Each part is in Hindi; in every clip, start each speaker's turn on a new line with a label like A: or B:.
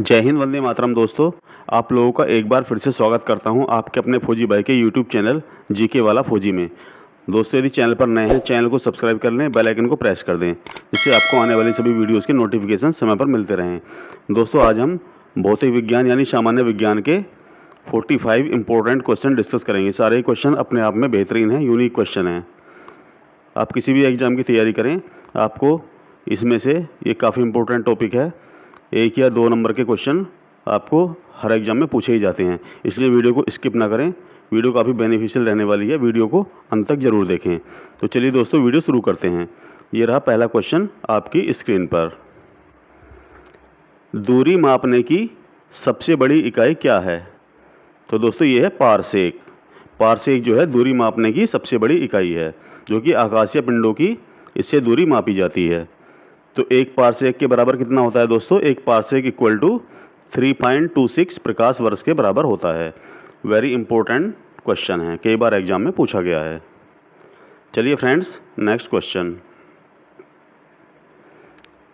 A: जय हिंद, वंदे मातरम। दोस्तों, आप लोगों का एक बार फिर से स्वागत करता हूं आपके अपने फौजी भाई के यूट्यूब चैनल जीके वाला फौजी में। दोस्तों, यदि चैनल पर नए हैं, चैनल को सब्सक्राइब कर लें, बेल आइकन को प्रेस कर दें, जिससे आपको आने वाली सभी वीडियोज़ के नोटिफिकेशन समय पर मिलते रहें। दोस्तों, आज हम भौतिक विज्ञान यानी सामान्य विज्ञान के 45 इंपॉर्टेंट क्वेश्चन डिस्कस करेंगे। सारे क्वेश्चन अपने आप में बेहतरीन हैं, यूनिक क्वेश्चन हैं। आप किसी भी एग्ज़ाम की तैयारी करें, आपको इसमें से ये काफ़ी इंपॉर्टेंट टॉपिक है। 1 या 2 नंबर के क्वेश्चन आपको हर एग्ज़ाम में पूछे ही जाते हैं, इसलिए वीडियो को स्किप ना करें। वीडियो काफ़ी बेनिफिशियल रहने वाली है, वीडियो को अंत तक ज़रूर देखें। तो चलिए दोस्तों, वीडियो शुरू करते हैं। ये रहा पहला क्वेश्चन आपकी स्क्रीन पर। दूरी मापने की सबसे बड़ी इकाई क्या है? तो दोस्तों, ये है पारसेक। पारसेक जो है दूरी मापने की सबसे बड़ी इकाई है, जो कि आकाशीय पिंडों की इससे दूरी मापी जाती है। तो एक पारसेक के बराबर कितना होता है दोस्तों? एक पारसेक इक्वल टू 3.26 प्रकाश वर्ष के बराबर होता है। वेरी इंपॉर्टेंट क्वेश्चन है, कई बार एग्जाम में पूछा गया है। चलिए फ्रेंड्स, नेक्स्ट क्वेश्चन।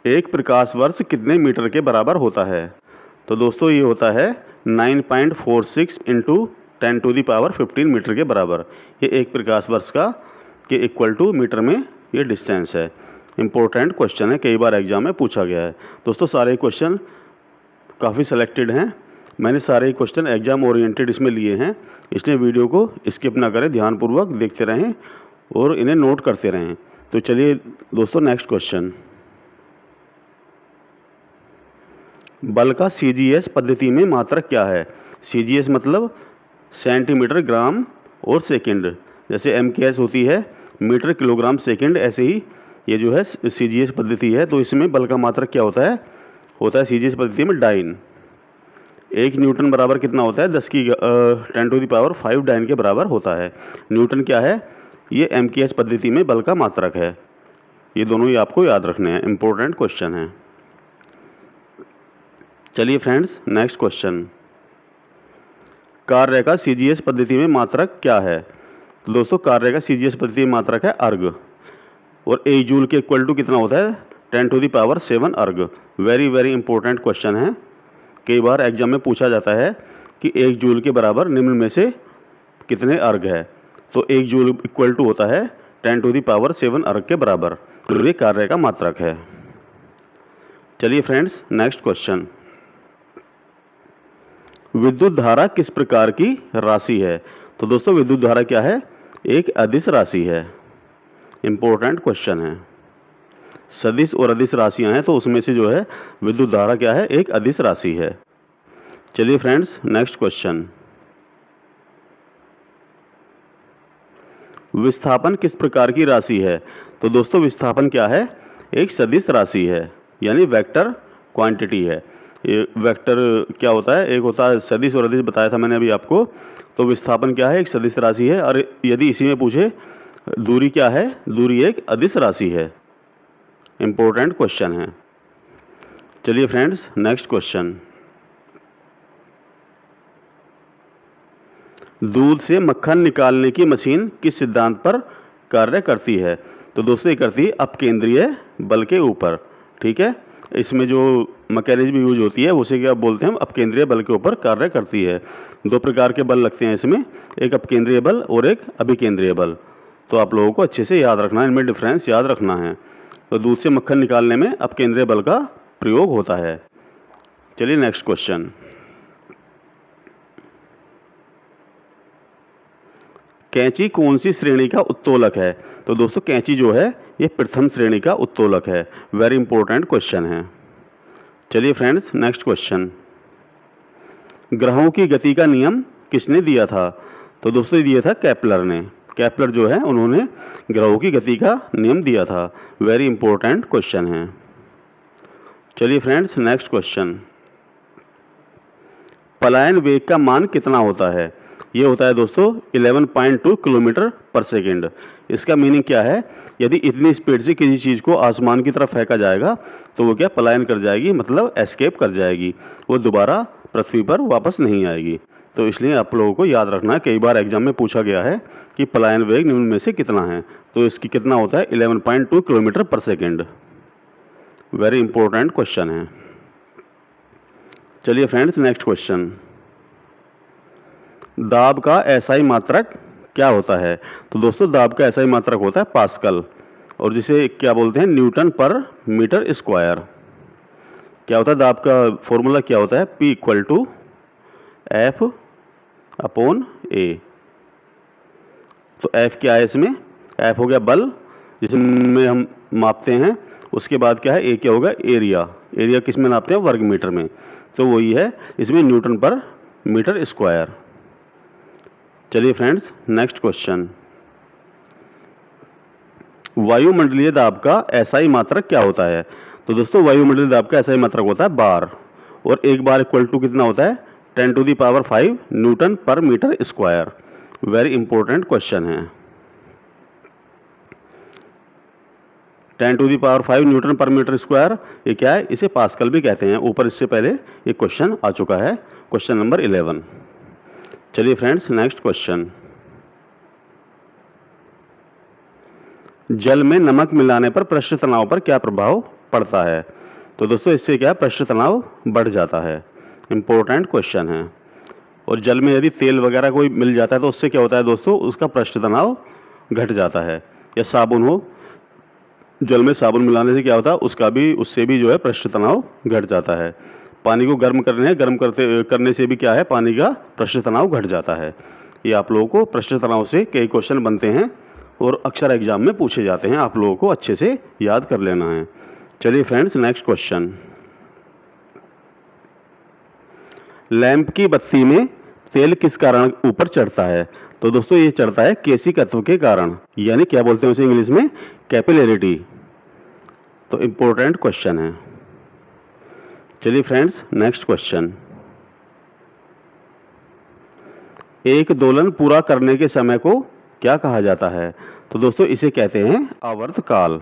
A: एक प्रकाश वर्ष कितने मीटर के बराबर होता है? तो दोस्तों, ये होता है 9.46 इंटू 10⁻15 मीटर के बराबर। ये एक प्रकाश वर्ष का के इक्वल टू मीटर में ये डिस्टेंस है। इंपॉर्टेंट क्वेश्चन है, कई बार एग्जाम में पूछा गया है। दोस्तों, सारे क्वेश्चन काफ़ी सेलेक्टेड हैं। मैंने सारे क्वेश्चन एग्जाम ओरिएंटेड इसमें लिए हैं, इसलिए वीडियो को स्किप ना करें, ध्यानपूर्वक देखते रहें और इन्हें नोट करते रहें। तो चलिए दोस्तों, नेक्स्ट क्वेश्चन। बल का सीजीएस पद्धति में मात्रक क्या है? सीजीएस मतलब सेंटीमीटर, ग्राम और सेकंड। जैसे एमकेएस होती है मीटर, किलोग्राम, सेकंड, ऐसे ही ये जो है सीजीएस पद्धति है। तो इसमें बल का मात्रक क्या होता है? होता है सीजीएस पद्धति में डाइन। 1 न्यूटन बराबर कितना होता है? 10⁻5 डाइन के बराबर होता है। न्यूटन क्या है? ये एमकेएस पद्धति में बल का मात्रक है। ये दोनों ही आपको याद रखने हैं, इंपॉर्टेंट क्वेश्चन है। चलिए फ्रेंड्स, नेक्स्ट क्वेश्चन। कार्य का सीजीएस पद्धति में मात्रक क्या है? तो दोस्तों, कार्य का सीजीएस पद्धति में मात्रक है अर्ग। और 1 जूल के इक्वल टू कितना होता है? 10⁻7 अर्ग। वेरी वेरी इंपॉर्टेंट क्वेश्चन है, कई बार एग्जाम में पूछा जाता है कि 1 जूल के बराबर निम्न में से कितने अर्ग है। तो 1 जूल इक्वल टू होता है 10⁻7 अर्ग के बराबर। तो ये कार्य का मात्रक है। चलिए फ्रेंड्स, नेक्स्ट क्वेश्चन। विद्युत धारा किस प्रकार की राशि है? तो दोस्तों, विद्युत धारा क्या है? एक अदिश राशि है। इंपॉर्टेंट क्वेश्चन है। सदिश और अदिश राशियां हैं, तो उसमें से जो है विद्युत धारा क्या है? एक अदिश राशि है। चलिए फ्रेंड्स, नेक्स्ट क्वेश्चन। विस्थापन किस प्रकार की राशि है? तो दोस्तों, विस्थापन क्या है? एक सदिश राशि है, यानी वेक्टर क्वांटिटी है। ये वेक्टर क्या होता है? एक होता है सदिश और अदिश, बताया था मैंने अभी आपको। तो विस्थापन क्या है? एक सदिश राशि है। और यदि इसी में पूछे दूरी क्या है? दूरी एक अदिश राशि है। इंपॉर्टेंट क्वेश्चन है। चलिए फ्रेंड्स, नेक्स्ट क्वेश्चन। दूध से मक्खन निकालने की मशीन किस सिद्धांत पर कार्य करती है? तो दोस्तों, ये करती है अपकेंद्रीय बल के ऊपर। ठीक है, इसमें जो मैकेनिज्म यूज होती है उसे क्या बोलते हैं? हम अपकेंद्रीय बल के ऊपर कार्य करती है। 2 प्रकार के बल लगते हैं इसमें, एक अपकेंद्रीय बल और एक अभिकेंद्रीय बल। तो आप लोगों को अच्छे से याद रखना है, इनमें डिफरेंस याद रखना है। तो दूध से मक्खन निकालने में अपकेंद्रीय बल का प्रयोग होता है। चलिए नेक्स्ट क्वेश्चन। कैंची कौन सी श्रेणी का उत्तोलक है? तो दोस्तों, कैंची जो है ये प्रथम श्रेणी का उत्तोलक है। वेरी इंपॉर्टेंट क्वेश्चन है। चलिए फ्रेंड्स, नेक्स्ट क्वेश्चन। ग्रहों की गति का नियम किसने दिया था? तो दोस्तों, ये दिया था केपलर ने। केपलर जो है उन्होंने ग्रहों की गति का नियम दिया था। वेरी इंपॉर्टेंट क्वेश्चन है। चलिए फ्रेंड्स, नेक्स्ट क्वेश्चन। पलायन वेग का मान कितना होता है? ये होता है दोस्तों 11.2 किलोमीटर पर सेकेंड। इसका मीनिंग क्या है? यदि इतनी स्पीड से किसी चीज़ को आसमान की तरफ फेंका जाएगा तो वो क्या पलायन कर जाएगी, मतलब एस्केप कर जाएगी, वो दोबारा पृथ्वी पर वापस नहीं आएगी। तो इसलिए आप लोगों को याद रखना है, कई बार एग्जाम में पूछा गया है कि पलायन वेग निम्न में से कितना है। तो इसकी कितना होता है? 11.2 किलोमीटर पर सेकेंड। वेरी इंपॉर्टेंट क्वेश्चन है। चलिए फ्रेंड्स, नेक्स्ट क्वेश्चन, दाब का एसआई मात्रक क्या होता है? तो दोस्तों दाब का एसआई मात्रक होता है पास्कल, और जिसे क्या बोलते हैं, न्यूटन पर मीटर स्क्वायर। क्या होता है दाब का फॉर्मूला, क्या होता है, P equal to F upon A. तो एफ क्या है इसमें, एफ हो गया बल जिसमें हम मापते हैं, उसके बाद क्या है, ए क्या होगा, एरिया। एरिया किस में नापते हैं, वर्ग मीटर में, तो वही है इसमें न्यूटन पर मीटर स्क्वायर। चलिए फ्रेंड्स, नेक्स्ट क्वेश्चन, वायुमंडलीय दाब का एसआई मात्रक क्या होता है? तो दोस्तों वायुमंडलीय दाब का एसआई मात्रक होता है बार, और एक बार इक्वल टू कितना होता है, 10⁵ न्यूटन पर metre square. Very important question है। 10⁵ न्यूटन पर मीटर स्क्वायर, ये क्या है, इसे पास्कल भी कहते हैं। ऊपर इससे पहले एक क्वेश्चन आ चुका है, क्वेश्चन नंबर 11। चलिए फ्रेंड्स, नेक्स्ट क्वेश्चन, जल में नमक मिलाने पर पृष्ठ तनाव पर क्या प्रभाव पड़ता है? तो दोस्तों इससे क्या, पृष्ठ तनाव बढ़ जाता है। इंपॉर्टेंट क्वेश्चन है। और जल में यदि तेल वगैरह कोई मिल जाता है तो उससे क्या होता है दोस्तों, उसका पृष्ठ तनाव घट जाता है। या साबुन हो, जल में साबुन मिलाने से क्या होता है, उससे भी जो है पृष्ठ तनाव घट जाता है। पानी को गर्म करने से भी क्या है, पानी का पृष्ठ तनाव घट जाता है। ये आप लोगों को पृष्ठ तनाव से कई क्वेश्चन बनते हैं और अक्सर एग्जाम में पूछे जाते हैं, आप लोगों को अच्छे से याद कर लेना है। चलिए फ्रेंड्स, नेक्स्ट क्वेश्चन, लैंप की बत्ती में तेल किस कारण ऊपर चढ़ता है? तो दोस्तों ये चढ़ता है केशिकत्व के कारण, यानी क्या बोलते हैं उसे इंग्लिश में, कैपिलरिटी। तो इंपॉर्टेंट क्वेश्चन है। चलिए फ्रेंड्स, नेक्स्ट क्वेश्चन, एक दोलन पूरा करने के समय को क्या कहा जाता है? तो दोस्तों इसे कहते हैं आवर्तकाल।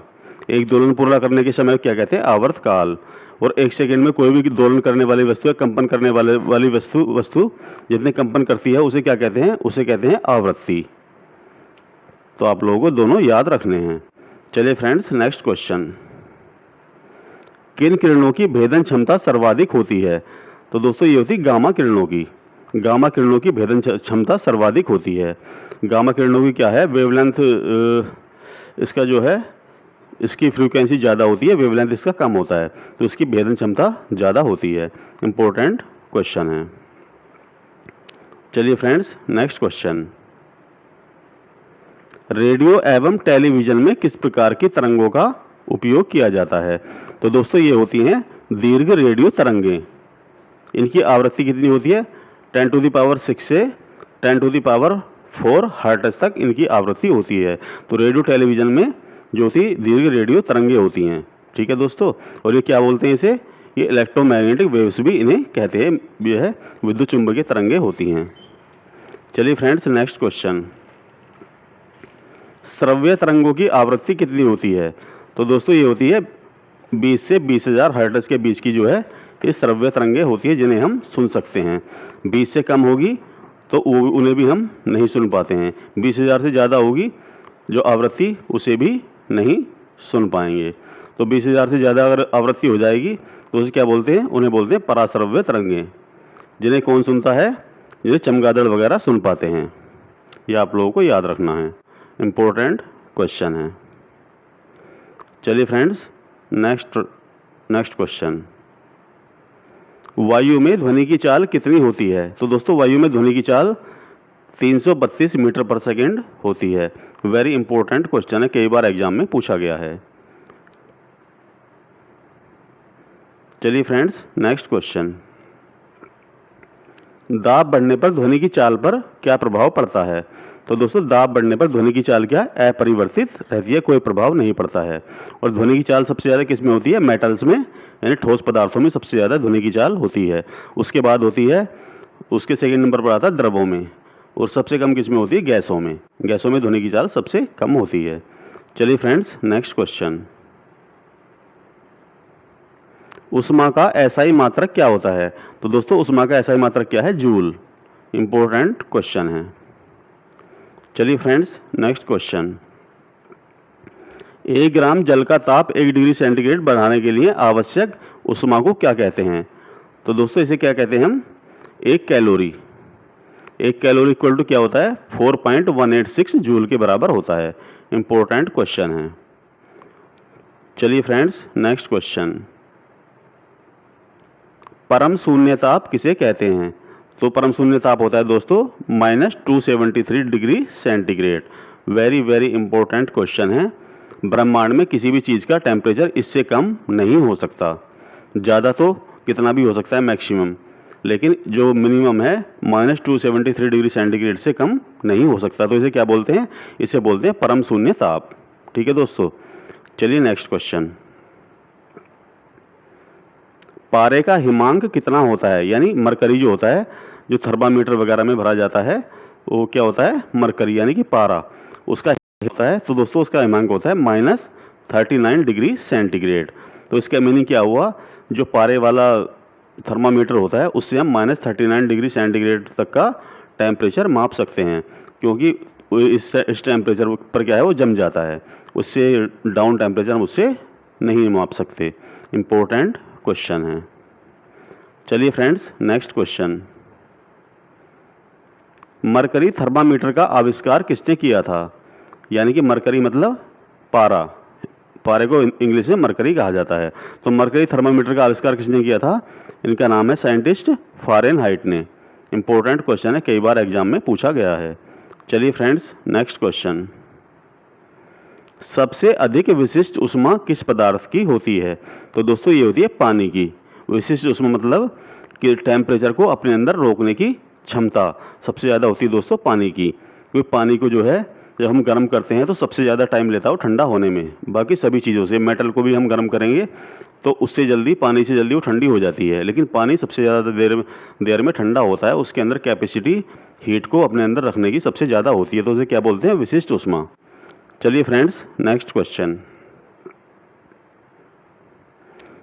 A: एक दोलन पूरा करने के समय क्या कहते हैं, आवर्तकाल। और एक सेकंड में कोई भी दोलन करने वाली वस्तु या कंपन करने वाली वस्तु जितने कंपन करती है उसे क्या कहते हैं, उसे कहते हैं आवृत्ति। तो आप लोगों को दोनों याद रखने हैं। चलिए फ्रेंड्स, नेक्स्ट क्वेश्चन, किन किरणों की भेदन क्षमता सर्वाधिक होती है? तो दोस्तों ये होती है गामा किरणों की। गामा किरणों की भेदन क्षमता सर्वाधिक होती है। गामा किरणों की क्या है, वेवलेंथ इसका जो है, इसकी फ्रीक्वेंसी ज़्यादा होती है, वेवलेंथ इसका कम होता है, तो इसकी भेदन क्षमता ज़्यादा होती है। इंपॉर्टेंट क्वेश्चन है। चलिए फ्रेंड्स, नेक्स्ट क्वेश्चन, रेडियो एवं टेलीविजन में किस प्रकार की तरंगों का उपयोग किया जाता है? तो दोस्तों ये होती हैं दीर्घ रेडियो तरंगें। इनकी आवृत्ति कितनी होती है, 10⁶ से 10⁴ हर्ट्ज तक इनकी आवृत्ति होती है। तो रेडियो टेलीविजन में जो होती दीर्घ रेडियो तरंगें होती हैं। ठीक है दोस्तों, और ये क्या बोलते हैं इसे, ये इलेक्ट्रोमैग्नेटिक वेव्स भी इन्हें कहते हैं। ये है विद्युत चुंबकीय तरंगें होती हैं। चलिए फ्रेंड्स, नेक्स्ट क्वेश्चन, श्रव्य तरंगों की आवृत्ति कितनी होती है? तो दोस्तों ये होती है 20 से 20,000 हर्ट्ज के बीच की जो है ये श्रव्य तरंगें होती है, जिन्हें हम सुन सकते हैं। 20 से कम होगी तो उन्हें भी हम नहीं सुन पाते हैं। 20,000 से ज़्यादा होगी जो आवृत्ति, उसे भी नहीं सुन पाएंगे। तो 20,000 से ज़्यादा अगर आवृत्ति हो जाएगी तो उसे क्या बोलते हैं, उन्हें बोलते हैं पराश्रव्य तरंगें। जिन्हें कौन सुनता है, जिन्हें चमगादड़ वगैरह सुन पाते हैं। यह आप लोगों को याद रखना है, इम्पोर्टेंट क्वेश्चन है। चलिए फ्रेंड्स, नेक्स्ट क्वेश्चन, वायु में ध्वनि की चाल कितनी होती है? तो दोस्तों वायु में ध्वनि की चाल 332 मीटर पर सेकेंड होती है। वेरी इंपॉर्टेंट क्वेश्चन है, कई बार एग्जाम में पूछा गया है। चलिए फ्रेंड्स, नेक्स्ट क्वेश्चन, दाब बढ़ने पर ध्वनि की चाल पर क्या प्रभाव पड़ता है? तो दोस्तों दाब बढ़ने पर ध्वनि की चाल क्या है, अपरिवर्तित रहती है, कोई प्रभाव नहीं पड़ता है। और ध्वनि की चाल सबसे ज़्यादा किस में होती है, मेटल्स में, यानी ठोस पदार्थों में सबसे ज़्यादा ध्वनि की चाल होती है। उसके बाद होती है, उसके सेकंड नंबर पर आता है द्रवों में, और सबसे कम किस में होती है, गैसों में। गैसों में ध्वनि की चाल सबसे कम होती है। चलिए फ्रेंड्स, नेक्स्ट क्वेश्चन, उष्मा का एसआई मात्रक क्या होता है? तो दोस्तों उष्मा का एसआई मात्रक क्या है, जूल। इंपॉर्टेंट क्वेश्चन है। चलिए फ्रेंड्स, नेक्स्ट क्वेश्चन, 1 ग्राम जल का ताप 1 डिग्री सेंटीग्रेड बढ़ाने के लिए आवश्यक उष्मा को क्या कहते हैं? तो दोस्तों इसे क्या कहते हैं हम, एक कैलोरी इक्वल टू क्या होता है, 4.186 जूल के बराबर होता है। इंपॉर्टेंट क्वेश्चन है। चलिए फ्रेंड्स, नेक्स्ट क्वेश्चन, परम शून्य ताप किसे कहते हैं? तो परम शून्य ताप होता है दोस्तों -273 degree centigrade. Very very important question है। ब्रह्मांड में किसी भी चीज़ का टेम्परेचर इससे कम नहीं हो सकता। ज़्यादा तो कितना भी हो सकता है मैक्सिमम, लेकिन जो मिनिमम है -273 डिग्री सेंटीग्रेड से कम नहीं हो सकता। तो इसे क्या बोलते हैं, इसे बोलते हैं परम शून्य ताप। ठीक है दोस्तों, चलिए नेक्स्ट क्वेश्चन, पारे का हिमांक कितना होता है? यानी मरकरी जो होता है, जो थर्मामीटर वगैरह में भरा जाता है, वो क्या होता है, मरकरी यानी कि पारा, उसका होता है। तो दोस्तों उसका हिमांक होता है -39 डिग्री सेंटीग्रेड। तो इसका मीनिंग क्या हुआ, जो पारे वाला थर्मामीटर होता है उससे हम -39 डिग्री सेंटीग्रेड तक का टेम्परेचर माप सकते हैं, क्योंकि इस टेम्परेचर पर क्या है, वो जम जाता है। उससे डाउन टेम्परेचर हम उससे नहीं माप सकते। इम्पोर्टेंट क्वेश्चन है। चलिए friends, next question, mercury thermometer का आविष्कार किसने किया था? यानी कि मरकरी मतलब पारा, पारे को इंग्लिश में मरकरी कहा जाता है। तो मरकरी थर्मामीटर का आविष्कार किसने किया था? इनका नाम है साइंटिस्ट फारेनहाइट ने। इंपॉर्टेंट क्वेश्चन है, कई बार एग्जाम में पूछा गया है। चलिए फ्रेंड्स, नेक्स्ट क्वेश्चन, सबसे अधिक विशिष्ट ऊष्मा किस पदार्थ की होती है? तो दोस्तों ये होती है पानी की। विशिष्ट ऊष्मा मतलब कि टेम्परेचर को अपने अंदर रोकने की क्षमता सबसे ज़्यादा होती है दोस्तों पानी की। क्योंकि पानी को जो है जब हम गर्म करते हैं तो सबसे ज़्यादा टाइम लेता है वो ठंडा होने में। बाकी सभी चीज़ों से, मेटल को भी हम गर्म करेंगे तो उससे जल्दी, पानी से जल्दी वो ठंडी हो जाती है, लेकिन पानी सबसे ज़्यादा देर में ठंडा होता है। उसके अंदर कैपेसिटी हीट को अपने अंदर रखने की सबसे ज़्यादा होती है। तो उसे क्या बोलते हैं, विशिष्ट ऊष्मा। चलिए फ्रेंड्स, नेक्स्ट क्वेश्चन,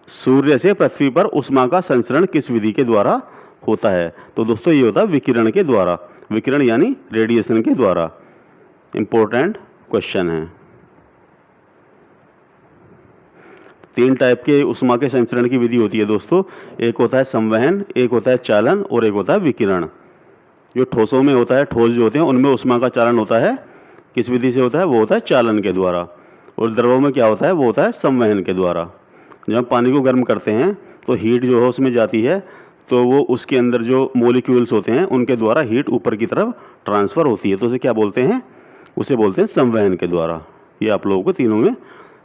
A: सूर्य से पृथ्वी पर ऊष्मा का संचरण किस विधि के द्वारा होता है? तो दोस्तों ये होता है विकिरण के द्वारा। विकिरण यानी रेडिएशन के द्वारा। इंपॉर्टेंट क्वेश्चन है। 3 टाइप के ऊष्मा के संचरण की विधि होती है दोस्तों। एक होता है संवहन, एक होता है चालन और एक होता है विकिरण। जो ठोसों में होता है, ठोस जो होते हैं उनमें ऊष्मा का चालन होता है किस विधि से होता है, वो होता है चालन के द्वारा। और द्रवों में क्या होता है, वो होता है संवहन के द्वारा। जब हम पानी को गर्म करते हैं तो हीट जो है उसमें जाती है, तो वो उसके अंदर जो मॉलिक्यूल्स होते हैं उनके द्वारा हीट ऊपर की तरफ ट्रांसफ़र होती है। तो उसे क्या बोलते हैं, उसे बोलते हैं संवहन के द्वारा। ये आप लोगों को तीनों में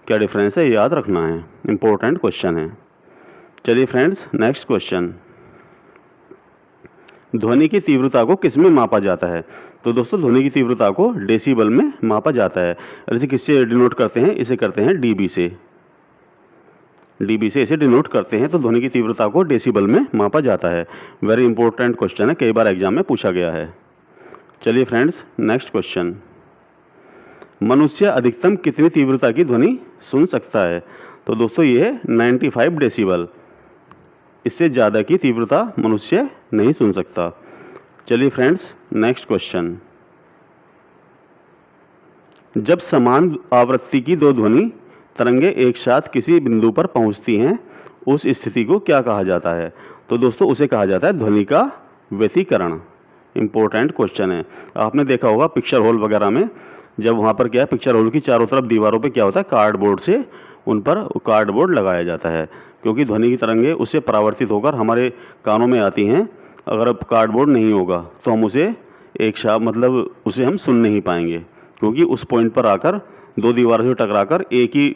A: क्या डिफरेंस है, याद रखना है। इंपॉर्टेंट क्वेश्चन है। चलिए फ्रेंड्स, नेक्स्ट क्वेश्चन, ध्वनि की तीव्रता को किस में मापा जाता है? तो दोस्तों ध्वनि की तीव्रता को डेसिबल में मापा जाता है। और इसे किससे डिनोट करते हैं, इसे करते हैं डीबी से। डीबी से इसे डिनोट करते हैं। तो ध्वनि की तीव्रता को डेसिबल में मापा जाता है। वेरी इंपॉर्टेंट क्वेश्चन है, कई बार एग्जाम में पूछा गया है। चलिए फ्रेंड्स, नेक्स्ट क्वेश्चन, मनुष्य अधिकतम कितनी तीव्रता की ध्वनि सुन सकता है? तो दोस्तों ये है 95 डेसिबल। इससे ज़्यादा की तीव्रता मनुष्य नहीं सुन सकता। चलिए फ्रेंड्स, नेक्स्ट क्वेश्चन, जब समान आवृत्ति की दो ध्वनि तरंगे एक साथ किसी बिंदु पर पहुंचती हैं, उस स्थिति को क्या कहा जाता है? तो दोस्तों उसे कहा जाता है ध्वनि का व्यतिकरण। इंपॉर्टेंट क्वेश्चन है। आपने देखा होगा पिक्चर हॉल वगैरह में, जब वहाँ पर क्या है, पिक्चर हॉल की चारों तरफ दीवारों पे क्या होता है, कार्डबोर्ड से उन पर कार्डबोर्ड लगाया जाता है, क्योंकि ध्वनि की तरंगें उससे परावर्तित होकर हमारे कानों में आती हैं। अगर अब कार्डबोर्ड नहीं होगा तो हम उसे एक साथ मतलब उसे हम सुन नहीं पाएंगे, क्योंकि उस पॉइंट पर आकर दो दीवारों से टकराकर एक ही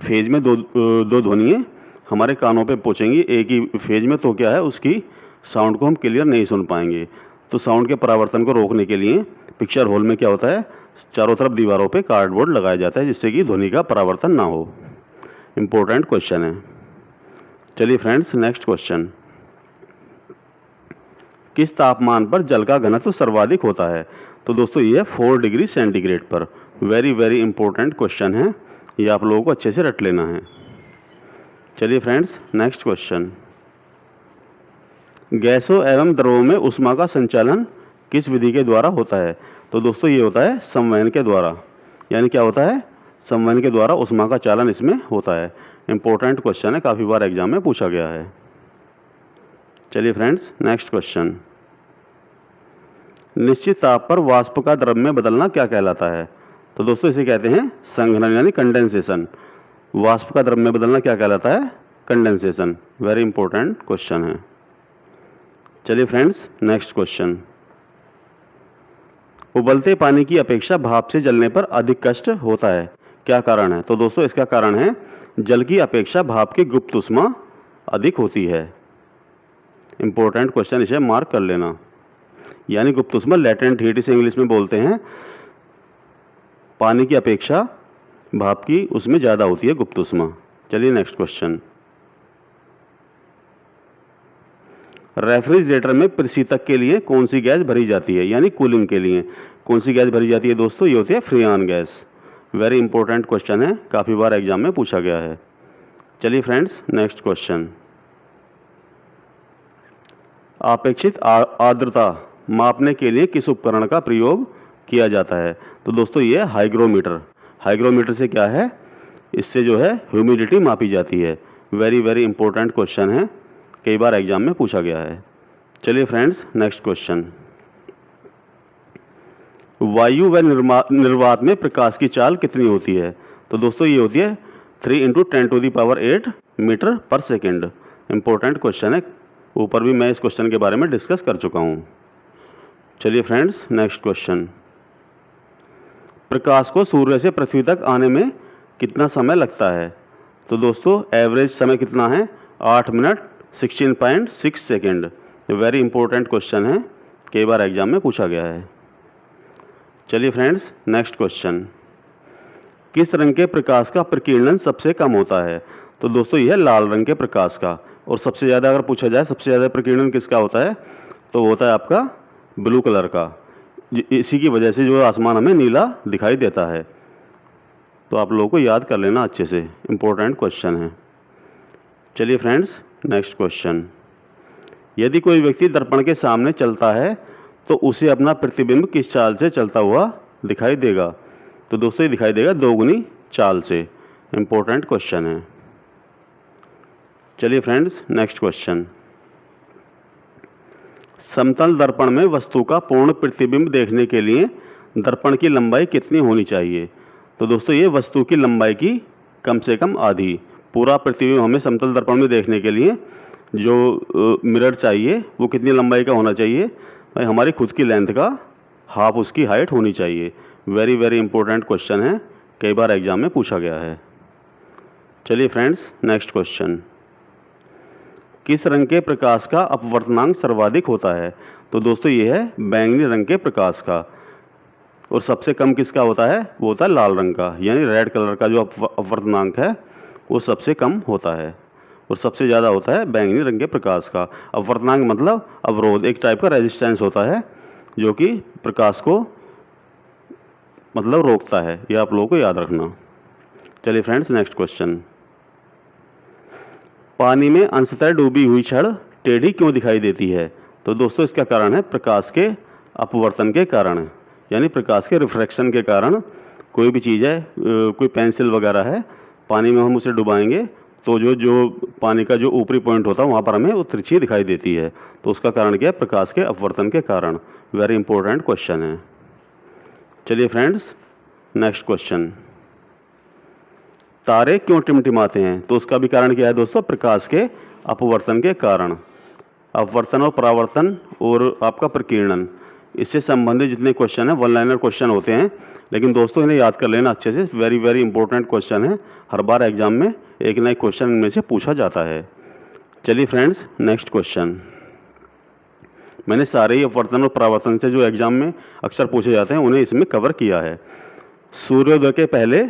A: फेज में दो ध्वनियाँ हमारे कानों पे पहुँचेंगी एक ही फेज में। तो क्या है, उसकी साउंड को हम क्लियर नहीं सुन पाएंगे। तो साउंड के परावर्तन को रोकने के लिए पिक्चर हॉल में क्या होता है, चारों तरफ दीवारों पे कार्डबोर्ड लगाया जाता है, जिससे कि ध्वनि का परावर्तन ना हो। इंपॉर्टेंट क्वेश्चन है। चलिए फ्रेंड्स, नेक्स्ट क्वेश्चन, किस तापमान पर जल का घनत्व सर्वाधिक होता है? तो दोस्तों ये है 4 डिग्री सेंटीग्रेड पर। वेरी वेरी इंपॉर्टेंट क्वेश्चन है, ये आप लोगों को अच्छे से रट लेना है। चलिए फ्रेंड्स, नेक्स्ट क्वेश्चन, गैसों एवं द्रवों में ऊष्मा का संचालन किस विधि के द्वारा होता है? तो दोस्तों ये होता है संवहन के द्वारा। यानी क्या होता है, संवहन के द्वारा ऊष्मा का चालन इसमें होता है। इंपॉर्टेंट क्वेश्चन है, काफ़ी बार एग्जाम में पूछा गया है। चलिए फ्रेंड्स, नेक्स्ट क्वेश्चन। निश्चित ताप पर वाष्प का द्रव में बदलना क्या कहलाता है? तो दोस्तों इसे कहते हैं संघनन यानी कंडेंसेशन। वाष्प का द्रव में बदलना क्या कहलाता है? कंडेंसेशन। वेरी इंपॉर्टेंट क्वेश्चन है। चलिए फ्रेंड्स, नेक्स्ट क्वेश्चन। उबलते पानी की अपेक्षा भाप से जलने पर अधिक कष्ट होता है, क्या कारण है? तो दोस्तों इसका कारण है जल की अपेक्षा भाप की गुप्त ऊष्मा अधिक होती है। इंपॉर्टेंट क्वेश्चन, इसे मार्क कर लेना। यानी गुप्त ऊष्मा लेटेंट हीट, इसे इंग्लिश में बोलते हैं। पानी की अपेक्षा भाप की उसमें ज़्यादा होती है गुप्त ऊष्मा। चलिए नेक्स्ट क्वेश्चन। रेफ्रिजरेटर में प्रशीतक के लिए कौन सी गैस भरी जाती है? यानी कूलिंग के लिए कौन सी गैस भरी जाती है दोस्तों? ये होती है freon gas. Very important question है, काफ़ी बार एग्जाम में पूछा गया है। चलिए फ्रेंड्स, नेक्स्ट क्वेश्चन। अपेक्षित आर्द्रता मापने के लिए किस उपकरण का प्रयोग किया जाता है? तो दोस्तों ये हाइग्रोमीटर। हाइग्रोमीटर से क्या है, इससे जो है ह्यूमिडिटी मापी जाती है। वेरी वेरी इंपॉर्टेंट क्वेश्चन है, कई बार एग्जाम में पूछा गया है। चलिए फ्रेंड्स, नेक्स्ट क्वेश्चन। वायु व निर्वात में प्रकाश की चाल कितनी होती है? तो दोस्तों ये होती है 3 × 10⁸ मीटर पर सेकेंड। इंपॉर्टेंट क्वेश्चन है, ऊपर भी मैं इस क्वेश्चन के बारे में डिस्कस कर चुका हूँ। चलिए फ्रेंड्स, नेक्स्ट क्वेश्चन। प्रकाश को सूर्य से पृथ्वी तक आने में कितना समय लगता है? तो दोस्तों एवरेज समय कितना है? 8 minute 16.6 second. Very important question है, कई बार एग्जाम में पूछा गया है। चलिए फ्रेंड्स, नेक्स्ट क्वेश्चन। किस रंग के प्रकाश का प्रकीर्णन सबसे कम होता है? तो दोस्तों यह लाल रंग के प्रकाश का। और सबसे ज़्यादा अगर पूछा जाए सबसे ज़्यादा प्रकीर्णन किसका होता है, तो होता है आपका ब्लू कलर का। इसी की वजह से जो आसमान हमें नीला दिखाई देता है। तो आप लोगों को याद कर लेना अच्छे से, इंपॉर्टेंट क्वेश्चन है। चलिए फ्रेंड्स, नेक्स्ट क्वेश्चन। यदि कोई व्यक्ति दर्पण के सामने चलता है तो उसे अपना प्रतिबिंब किस चाल से चलता हुआ दिखाई देगा? तो दोस्तों ये दिखाई देगा दोगुनी चाल से। इंपॉर्टेंट क्वेश्चन है। चलिए फ्रेंड्स, नेक्स्ट क्वेश्चन। समतल दर्पण में वस्तु का पूर्ण प्रतिबिंब देखने के लिए दर्पण की लंबाई कितनी होनी चाहिए? तो दोस्तों ये वस्तु की लंबाई की कम से कम आधी। पूरा प्रतिबिंब हमें समतल दर्पण में देखने के लिए जो मिरर चाहिए वो कितनी लंबाई का होना चाहिए? भाई हमारी खुद की लेंथ का हाफ उसकी हाइट होनी चाहिए। वेरी वेरी इंपॉर्टेंट क्वेश्चन है, कई बार एग्जाम में पूछा गया है। चलिए फ्रेंड्स, नेक्स्ट क्वेश्चन। किस रंग के प्रकाश का अपवर्तनांक सर्वाधिक होता है? तो दोस्तों ये है बैंगनी रंग के प्रकाश का। और सबसे कम किसका होता है? वो होता है लाल रंग का, यानी रेड कलर का जो अपवर्तनांक है वो सबसे कम होता है। और सबसे ज़्यादा होता है बैंगनी रंग के प्रकाश का। अपवर्तनांक मतलब अवरोध, एक टाइप का रेजिस्टेंस होता है जो कि प्रकाश को मतलब रोकता है। ये आप लोगों को याद रखना। चलिए फ्रेंड्स, नेक्स्ट क्वेश्चन। पानी में अंशतः डूबी हुई छड़ टेढ़ी क्यों दिखाई देती है? तो दोस्तों इसका कारण है प्रकाश के अपवर्तन के कारण, यानी प्रकाश के रिफ्रैक्शन के कारण। कोई भी चीज़ है, कोई पेंसिल वगैरह है, पानी में हम उसे डुबाएंगे तो जो पानी का जो ऊपरी पॉइंट होता है वहाँ पर हमें वो तिरछी दिखाई देती है। तो उसका कारण क्या है? प्रकाश के अपवर्तन के कारण। वेरी इंपॉर्टेंट क्वेश्चन है। चलिए फ्रेंड्स, नेक्स्ट क्वेश्चन। तारे क्यों टिमटिमाते हैं? तो उसका भी कारण क्या है दोस्तों? प्रकाश के अपवर्तन के कारण। अपवर्तन और परावर्तन और आपका प्रकीर्णन, इससे संबंधित जितने क्वेश्चन हैं वन लाइनर क्वेश्चन होते हैं, लेकिन दोस्तों इन्हें याद कर लेना अच्छे से। वेरी वेरी इंपॉर्टेंट क्वेश्चन है, हर बार एग्जाम में एक ना एक क्वेश्चन इनमें से पूछा जाता है। चलिए फ्रेंड्स, नेक्स्ट क्वेश्चन। मैंने सारे ही अपवर्तन और परावर्तन से जो एग्जाम में अक्सर पूछे जाते हैं उन्हें इसमें कवर किया है। सूर्योदय के पहले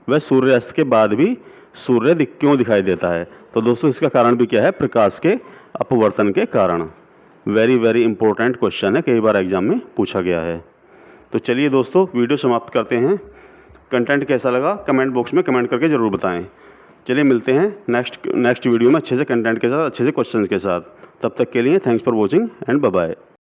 A: व सूर्यास्त के बाद भी सूर्य क्यों दिखाई देता है? तो दोस्तों इसका कारण भी क्या है? प्रकाश के अपवर्तन के कारण। वेरी वेरी इंपॉर्टेंट क्वेश्चन है, कई बार एग्जाम में पूछा गया है। तो चलिए दोस्तों, वीडियो समाप्त करते हैं। कंटेंट कैसा लगा कमेंट बॉक्स में कमेंट करके ज़रूर बताएं। चलिए मिलते हैं नेक्स्ट वीडियो में अच्छे से कंटेंट के साथ, अच्छे से क्वेश्चन के साथ। तब तक के लिए thanks for watching and bye bye.